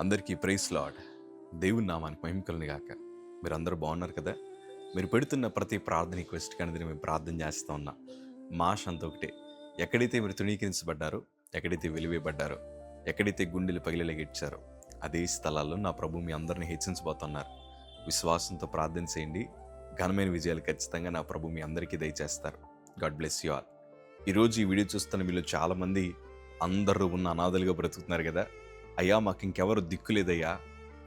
అందరికీ praise lord. దేవుని నామానికి మహిమ కలుగును గాక. మీరందరూ బాగున్నారు కదా? మీరు పెడుతున్న ప్రతి ప్రార్థన రిక్వెస్ట్ అనేది మేము ప్రార్థన చేస్తూ ఉన్నాం. మా ఆశ అంతా ఒకటే, ఎక్కడైతే మీరు తృణీకరించబడ్డారో, ఎక్కడైతే వెలివేయబడ్డారో, ఎక్కడైతే గుండెలు పగిలేలాగిచ్చారో అదే స్థలాల్లో నా ప్రభు మీ అందరిని హెచ్చించబోతున్నారు. విశ్వాసంతో ప్రార్థన చేయండి. ఘనమైన విజయాలు ఖచ్చితంగా నా ప్రభు మీ అందరికీ దయచేస్తారు. God bless you all. ఈరోజు ఈ వీడియో చూస్తున్న మీలో చాలామంది అందరూ ఉన్న అనాథలుగా బ్రతుకుతున్నారు కదా. అయ్యా, మాకు ఇంకెవరు దిక్కు లేదయ్యా,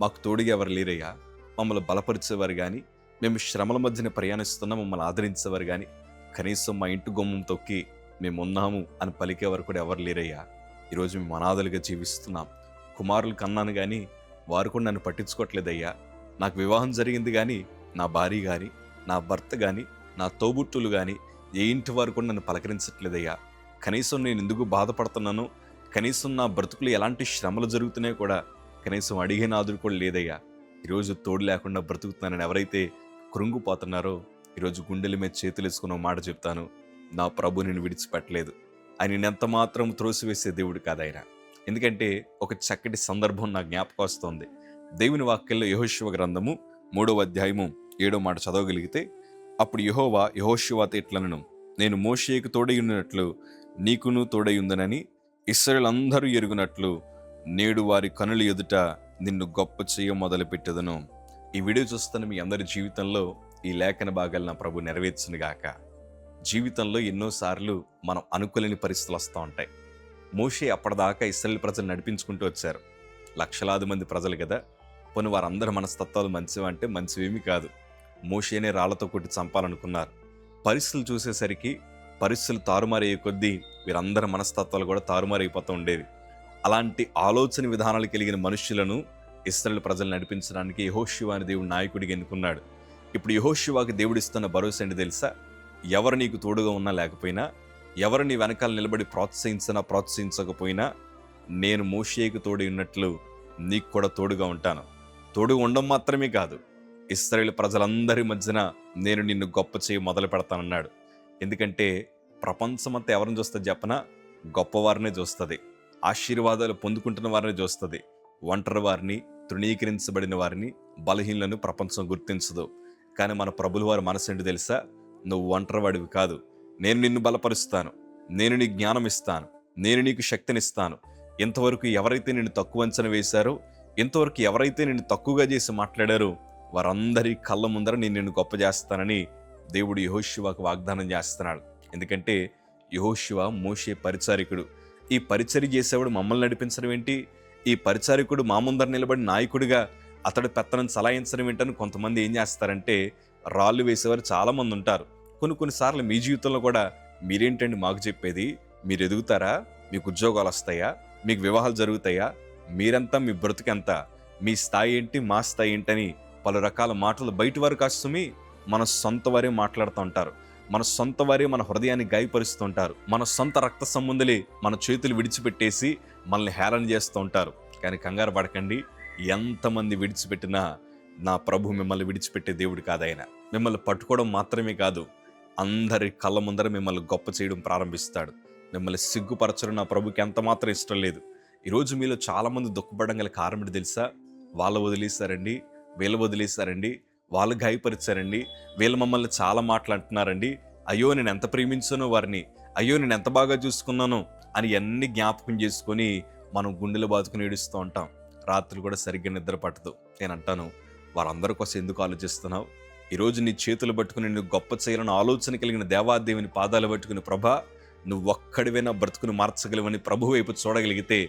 మాకు తోడుగా ఎవరు లేరయ్యా, మమ్మల్ని బలపరిచేవారు కానీ, మేము శ్రమల మధ్యన ప్రయాణిస్తున్నా మమ్మల్ని ఆదరించేవారు కానీ, కనీసం మా ఇంటి గుమ్మం తొక్కి మేము ఉన్నాము అని పలికేవారు కూడా ఎవరు లేరయ్యా. ఈరోజు మేము అనాథలుగా జీవిస్తున్నాం. కుమారులు కన్నాను కానీ వారు కూడా నన్ను పట్టించుకోవట్లేదయ్యా. నాకు వివాహం జరిగింది కానీ నా భార్య కానీ, నా భర్త కానీ, నా తోబుట్టులు కానీ, ఏ ఇంటి వారు కూడా నన్ను పలకరించట్లేదయ్యా. కనీసం నేను ఎందుకు బాధపడుతున్నాను, కనీసం నా బ్రతుకులు ఎలాంటి శ్రమలు జరుగుతున్నాయో కూడా కనీసం అడిగే నాదుడు కూడా లేదయ్యా. ఈరోజు తోడు లేకుండా బ్రతుకుతున్నానని ఎవరైతే కృంగిపోతున్నారో, ఈరోజు గుండెల మీద చేతులు వేసుకున్న మాట చెప్తాను, నా ప్రభు నేను విడిచిపెట్టలేదు. ఆయన ఎంత మాత్రం త్రోసివేసే దేవుడు కాదు ఆయన. ఎందుకంటే ఒక చక్కటి సందర్భం నా జ్ఞాపకం వస్తుంది. దేవుని వాక్యంలో యెహోషువ గ్రంథము 3వ అధ్యాయము 7వ మాట చదవగలిగితే, అప్పుడు యెహోవా యెహోషువతో ఇట్లనెను, నేను మోషేకు తోడై ఉన్నట్లు నీకును తోడై ఉందనని ఇశ్రాయేలందరూ ఎరుగునట్లు నేడు వారి కనుల ఎదుట నిన్ను గొప్ప చేయ మొదలుపెట్టెదను. ఈ వీడియో చూస్తున్న మీ అందరి జీవితంలో ఈ లేఖన భాగాలు నా ప్రభు నెరవేర్చునుగాక. జీవితంలో ఎన్నోసార్లు మనం అనుకోలేని పరిస్థితులు వస్తూ ఉంటాయి. మోషే అప్పటిదాకా ఇశ్రాయేలు ప్రజలు నడిపించుకుంటూ వచ్చారు. లక్షలాది మంది ప్రజలు కదా. పోనీ వారందరి మనస్తత్వాలు మంచివంటే మంచివేమీ కాదు. మోషేనే రాళ్లతో కొట్టి చంపాలనుకున్నారు. పరిస్థితులు చూసేసరికి పరిస్థితులు తారుమారయ్యే కొద్దీ వీరందరి మనస్తత్వాలు కూడా తారుమారైపోతూ ఉండేవి. అలాంటి ఆలోచన విధానాలు కలిగిన మనుషులను ఇశ్రాయేలు ప్రజలు నడిపించడానికి యెహోషువ అనే దేవుడు నాయకుడిగా ఎన్నుకున్నాడు. ఇప్పుడు యెహోషువకి దేవుడిస్తున్న భరోసా ఏంటి తెలుసా? ఎవరు నీకు తోడుగా ఉన్నా లేకపోయినా, ఎవరు నీ వెనకాల నిలబడి ప్రోత్సహించకపోయినా, నేను మోషేకు తోడు ఉన్నట్లు నీకు కూడా తోడుగా ఉంటాను. తోడుగా ఉండడం మాత్రమే కాదు, ఇశ్రాయేలు ప్రజలందరి మధ్యన నేను నిన్ను గొప్ప చేయి మొదలు పెడతానన్నాడు. ఎందుకంటే ప్రపంచమంతా ఎవరిని చూస్తుంది చెప్పనా? గొప్పవారినే చూస్తుంది. ఆశీర్వాదాలు పొందుకుంటున్న వారిని చూస్తుంది. ఒంటరి వారిని, తృణీకరించబడిన వారిని, బలహీనలను ప్రపంచం గుర్తించదు. కానీ మన ప్రభుల వారి మనసు ఏంటి తెలుసా? నువ్వు ఒంటరివాడివి కాదు, నేను నిన్ను బలపరుస్తాను, నేను నీకు జ్ఞానం ఇస్తాను, నేను నీకు శక్తినిస్తాను. ఇంతవరకు ఎవరైతే నిన్ను తక్కువ అంచనా వేశారో, ఇంతవరకు ఎవరైతే నిన్ను తక్కువగా చేసి మాట్లాడారో వారందరి కళ్ళ ముందర నేను నిన్ను గొప్ప చేస్తానని దేవుడు యెహోషువకు వాగ్దానం చేస్తున్నాడు. ఎందుకంటే యెహోషువ మోషే పరిచారికుడు. ఈ పరిచర్య చేసేవాడు మమ్మల్ని నడిపించడం ఏంటి, ఈ పరిచారికుడు మా ముందర నిలబడి నాయకుడిగా అతడు పెత్తనం చలాయించడం ఏంటని కొంతమంది ఏం చేస్తారంటే రాళ్ళు వేసేవారు చాలామంది ఉంటారు. కొన్నిసార్లు మీ జీవితంలో కూడా మీరేంటండి మాకు చెప్పేది, మీరు ఎదుగుతారా, మీకు ఉద్యోగాలు వస్తాయా, మీకు వివాహాలు జరుగుతాయా, మీరంతా మీ బ్రతుకెంత, మీ స్థాయి ఏంటి, మా స్థాయి ఏంటని పలు రకాల మాటలు బయట వారు కాస్తుమి మన సొంత వారే మాట్లాడుతూ ఉంటారు. మన సొంత వారే మన హృదయాన్ని గాయపరుస్తూ ఉంటారు. మన సొంత రక్త సంబంధులే మన చేతులు విడిచిపెట్టేసి మనల్ని హేళన చేస్తూ ఉంటారు. కానీ కంగారు పడకండి, ఎంతమంది విడిచిపెట్టినా నా ప్రభు మిమ్మల్ని విడిచిపెట్టే దేవుడు కాదైనా. మిమ్మల్ని పట్టుకోవడం మాత్రమే కాదు, అందరి కళ్ళ ముందర మిమ్మల్ని గొప్ప చేయడం ప్రారంభిస్తాడు. మిమ్మల్ని సిగ్గుపరచడం నా ప్రభుకి ఎంత మాత్రం ఇష్టం లేదు. ఈరోజు మీలో చాలామంది దుఃఖపడడం గల కారణం తెలుసా? వాళ్ళు వదిలేశారండి, వీళ్ళు వదిలేశారండి, వాళ్ళు గాయపరిచారండి, వీళ్ళు మమ్మల్ని చాలా మాట్లాడుతున్నారండి, అయ్యో నేను ఎంత ప్రేమించానో వారిని, అయ్యో నేను ఎంత బాగా చూసుకున్నానో అని అన్ని జ్ఞాపకం చేసుకొని మనం గుండెలు బాదుకుని ఏడుస్తూ ఉంటాం. రాత్రులు కూడా సరిగ్గా నిద్ర పట్టదు. నేను అంటాను, వారందరి కోసం ఎందుకు ఆలోచిస్తున్నావు? ఈరోజు నీ చేతులు పట్టుకుని నిన్ను గొప్ప చేయాలని ఆలోచన కలిగిన దేవాదేవుని పాదాలు పట్టుకుని, ప్రభా నువ్వు ఒక్కడివైనా బ్రతుకుని మార్చగలవని ప్రభు వైపు చూడగలిగితే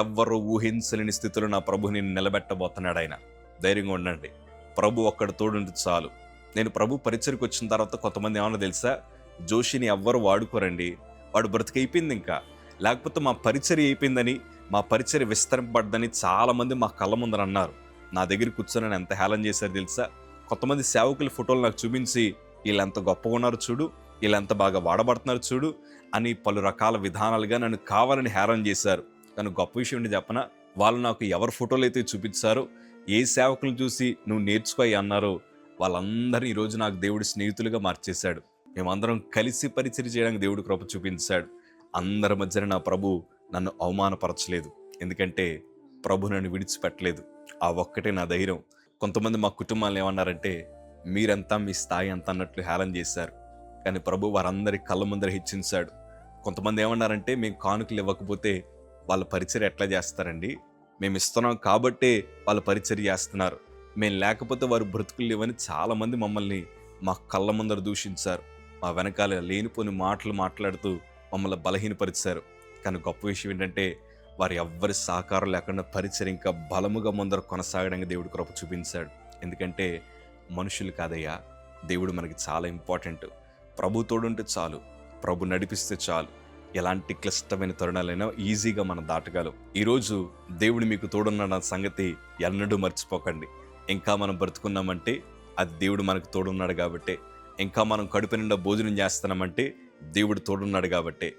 ఎవ్వరూ ఊహించలేని స్థితిలో నా ప్రభు నేను నిలబెట్టబోతున్నాడు. ఆయన ధైర్యంగా ఉండండి, ప్రభు ఒక్కడి తోడుంటే చాలు. నేను ప్రభు పరిచయకు వచ్చిన తర్వాత కొంతమంది ఏమన్నా తెలుసా, జోషిని ఎవ్వరు వాడుకోరండి, వాడు బ్రతికైపోయింది ఇంకా, లేకపోతే మా పరిచర్య అయిపోయిందని, మా పరిచర్య విస్తరింపబడ్డని చాలామంది మా కళ్ళ ముందర అన్నారు. నా దగ్గర కూర్చొని ఎంత హేళన చేశారు తెలుసా? కొంతమంది సేవకుల ఫోటోలు నాకు చూపించి, వీళ్ళెంత గొప్పగా ఉన్నారు చూడు, వీళ్ళెంత బాగా వాడబడుతున్నారు చూడు అని పలు రకాల విధానాలుగా నన్ను కావాలని హేళన చేశారు. కానీ గొప్ప విషయం ఏంటి చెప్పనా? వాళ్ళు నాకు ఎవరి ఫోటోలు అయితే చూపించారో, ఏ సేవకులు చూసి నువ్వు నేర్చుకోయి అన్నారో వాళ్ళందరినీ ఈరోజు నాకు దేవుడు స్నేహితులుగా మార్చేశాడు. మేమందరం కలిసి పరిచర్య చేయడానికి దేవుడు కృప చూపించాడు. అందరి మధ్యన నా ప్రభు నన్ను అవమానపరచలేదు. ఎందుకంటే ప్రభు నన్ను విడిచిపెట్టలేదు. ఆ ఒక్కటే నా ధైర్యం. కొంతమంది మా కుటుంబాలను ఏమన్నారంటే, మీరెంత మీ స్థాయి ఎంత అన్నట్లు హేళన చేశారు. కానీ ప్రభు వారందరి కళ్ళ ముందర హెచ్చించాడు. కొంతమంది ఏమన్నారంటే, మేము కానుకలు ఇవ్వకపోతే వాళ్ళ పరిచర్య ఎట్లా చేస్తారండి, మేము ఇస్తున్నాం కాబట్టే వాళ్ళ పరిచర్య చేస్తున్నారు, మేము లేకపోతే వారు బ్రతుకులు లేవని చాలామంది మమ్మల్ని మా కళ్ళ ముందర దూషించారు. మా వెనకాల లేనిపోని మాటలు మాట్లాడుతూ మమ్మల్ని బలహీనపరిచారు. కానీ గొప్ప విషయం ఏంటంటే, వారు ఎవ్వరి సహకారం లేకుండా పరిచయం ఇంకా బలముగా ముందర కొనసాగడానికి దేవుడు కృప చూపించాడు. ఎందుకంటే మనుషులు కాదయ్యా, దేవుడు మనకి చాలా ఇంపార్టెంట్. ప్రభు తోడుంటే చాలు, ప్రభు నడిపిస్తే చాలు, ఎలాంటి క్లిష్టమైన తరుణాలైనా ఈజీగా మనం దాటగలం. ఈరోజు దేవుడు మీకు తోడున్న సంగతి ఎన్నడూ మర్చిపోకండి. ఇంకా మనం బ్రతుకున్నామంటే అది దేవుడు మనకు తోడున్నాడు కాబట్టే. ఇంకా మనం కడుపు నిండా భోజనం చేస్తున్నామంటే దేవుడు తోడున్నాడు కాబట్టే.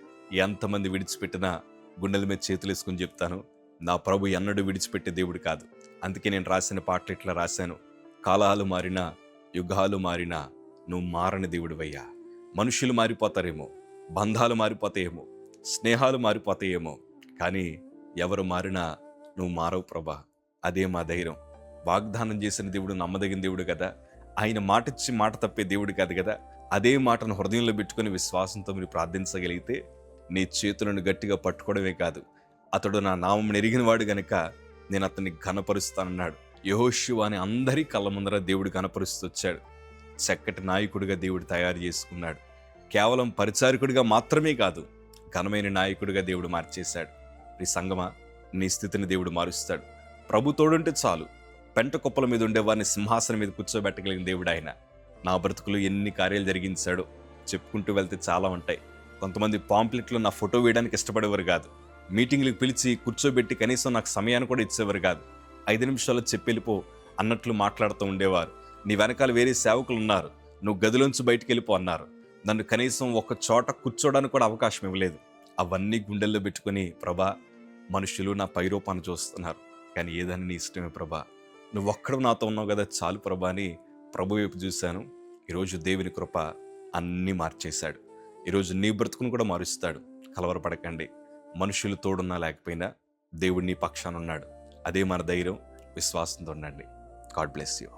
ఎంతమంది విడిచిపెట్టినా గుండెల మీద చేతులు వేసుకుని చెప్తాను, నా ప్రభు ఎన్నడూ విడిచిపెట్టే దేవుడు కాదు. అందుకే నేను రాసిన పాటలు ఇట్లా రాశాను: కాలాలు మారినా, యుగాలు మారినా, నువ్వు మారని దేవుడివయ్యా. మనుషులు మారిపోతారేమో, బంధాలు మారిపోతాయేమో, స్నేహాలు మారిపోతాయేమో, కానీ ఎవరు మారినా నువ్వు మారవు ప్రభా. అదే మా ధైర్యం. వాగ్దానం చేసిన దేవుడు నమ్మదగిన దేవుడు కదా, ఆయన మాటిచ్చి మాట తప్పే దేవుడు కాదు కదా. అదే మాటను హృదయంలో పెట్టుకుని విశ్వాసంతో మీరు ప్రార్థించగలిగితే నీ చేతులను గట్టిగా పట్టుకోవడమే కాదు, అతడు నా నామం ఎరిగినవాడు గనుక నేను అతన్ని ఘనపరుస్తానన్నాడు. యెహోషువ అని అందరి కళ్ళ ముందర దేవుడు ఘనపరుస్తూ వచ్చాడు. చక్కటి నాయకుడిగా దేవుడు తయారు చేసుకున్నాడు. కేవలం పరిచారకుడిగా మాత్రమే కాదు, ఘనమైన నాయకుడిగా దేవుడు మార్చేశాడు. నీ సంగమా, నీ స్థితిని దేవుడు మారుస్తాడు. ప్రభు తోడుంటే చాలు, పెంట కుప్పల మీద ఉండేవారిని సింహాసనం మీద కూర్చోబెట్టగలిగిన దేవుడు ఆయన. నా బ్రతుకులు ఎన్ని కార్యాలు జరిగించాడో చెప్పుకుంటూ వెళ్తే చాలా ఉంటాయి. కొంతమంది పాంప్లెట్లో నా ఫోటో వేయడానికి ఇష్టపడేవారు కాదు. మీటింగ్లకు పిలిచి కూర్చోబెట్టి కనీసం నాకు సమయాన్ని కూడా ఇచ్చేవారు కాదు. 5 నిమిషాల్లో చెప్పెళ్ళిపో అన్నట్లు మాట్లాడుతూ ఉండేవారు. నీ వెనకాల వేరే సేవకులు ఉన్నారు, నువ్వు గదిలోంచి బయటికి వెళ్ళిపో అన్నారు. నన్ను కనీసం ఒక చోట కూర్చోడానికి కూడా అవకాశం ఇవ్వలేదు. అవన్నీ గుండెల్లో పెట్టుకుని, ప్రభా, మనుషులు నా పైరూపాన్ని చూస్తున్నారు, కానీ ఏదని నీ ఇష్టమే ప్రభా, నువ్వు ఒక్కడు నాతో ఉన్నావు కదా చాలు ప్రభా అని ప్రభు వైపు చూశాను. ఈరోజు దేవుని కృప అన్నీ మార్చేశాడు. ఈరోజు నీ బ్రతుకును కూడా మారుస్తాడు. కలవరపడకండి. మనుషులు తోడున్నా లేకపోయినా దేవుడు నీ పక్షాన ఉన్నాడు. అదే మన ధైర్యం. విశ్వాసంతో ఉండండి. God bless you.